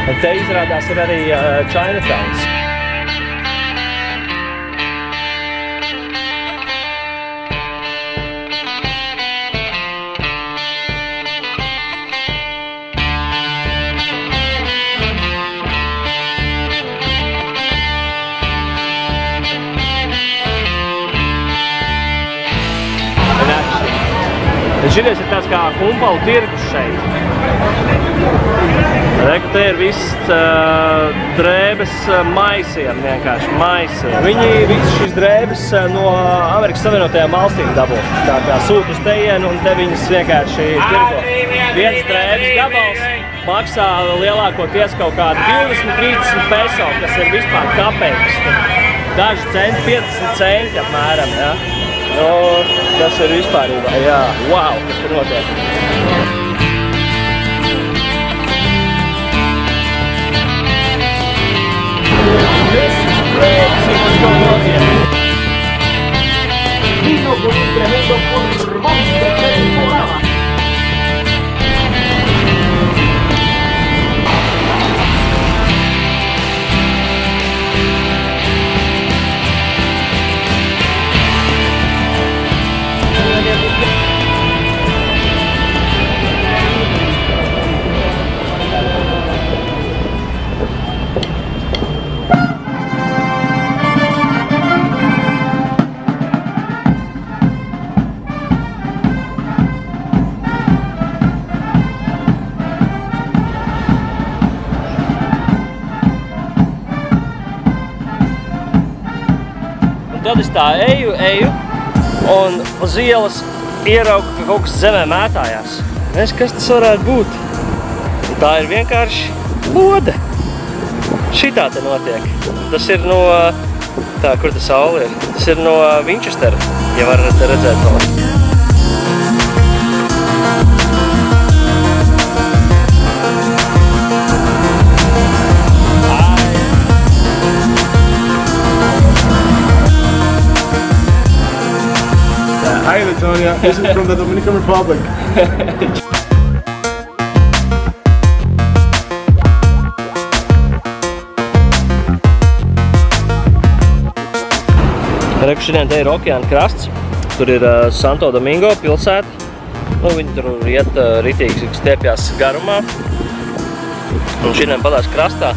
Te izrādās ir arī Chinatowns. Šities ir tāds kā Humpalu tirgus šeit. Reku, te ir viss drēbes maisiem, vienkārši maisiem. Viņi visu šīs drēbes no Amerikas Savienotajām valstīm dabū. Tā kā sūt uz tejienu un te viņas vienkārši tirgo. Viens drēbes gabals maksā lielākoties kaut kādu 20-30 peso, kas ir vispār kapeikas. Daži centi, 50 centi apmēram, ja? Nu, tas ir vispārībā, jā, wow, kas tur notiek. This is crazy, what's going on here? Vino con un tremendo formón de temporada. Tad es tā eju, un uz ielas ieraugu, ka kaut kas zemē mētājās. Nes, kas tas varētu būt? Un tā ir vienkārši lode. Šitā te notiek. Tas ir no... Tā, kur ta saule ir? Tas ir no Winchestera, ja varat redzēt vēl. Hi Latonia, this is from the Dominican Republic. Reku, šodien te ir okeāna krasts. Tur ir Santo Domingo pilsēta. Nu, viņi tur iet ritīgi stiepjās garumā. Un šodien padās krastā.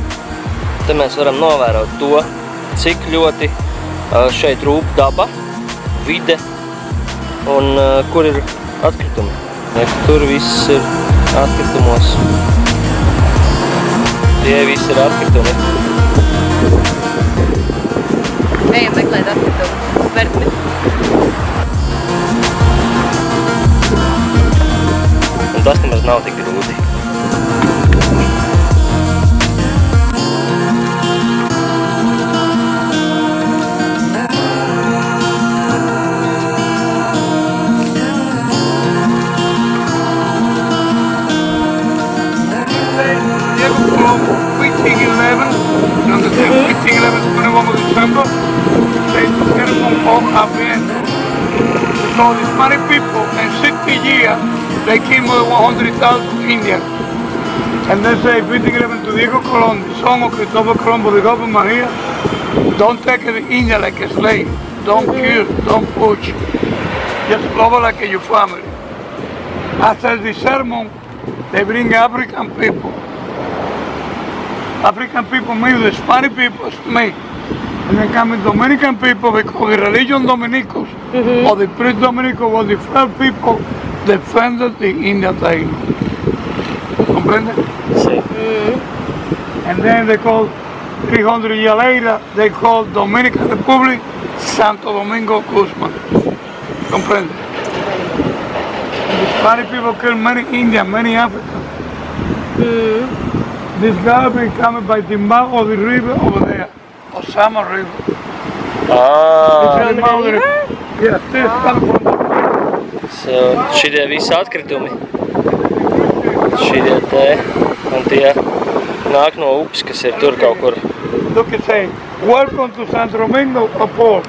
Te mēs varam novērot to, cik ļoti šeit rūp daba, vide. Un kur ir atkritumi. Tur viss ir atkritumos. Tie viss ir atkritumi. Ejam meklēt atkritumu. Vertni. Un tas nemaz nav tik grūti. So the Spanish people in 60 years they came with 100,000 Indians, and they say 1511 to Diego Colón, the son of Cristobal Colón, the government here, don't take the Indian like a slave, don't kill, don't push, just love it like your family. After the sermon, they bring African people. African people meet the Spanish people, me. And then come Dominican people because the religion Dominicos or the priest Dominico was the first people defended the Indian Taino. Comprende? Sí. And then they called 300 years later, they called Dominican Republic Santo Domingo Guzman. Comprende? And the Spanish people killed many Indians, many Africans. This garbage coming by Timbao or the river over there. Osama River. Yes, this comes from the So, šitie visi atkritumi. Šitie te, un tie nāk no upes, kas ir tur kaut kur. Look and say, welcome to Santo Domingo, Paul.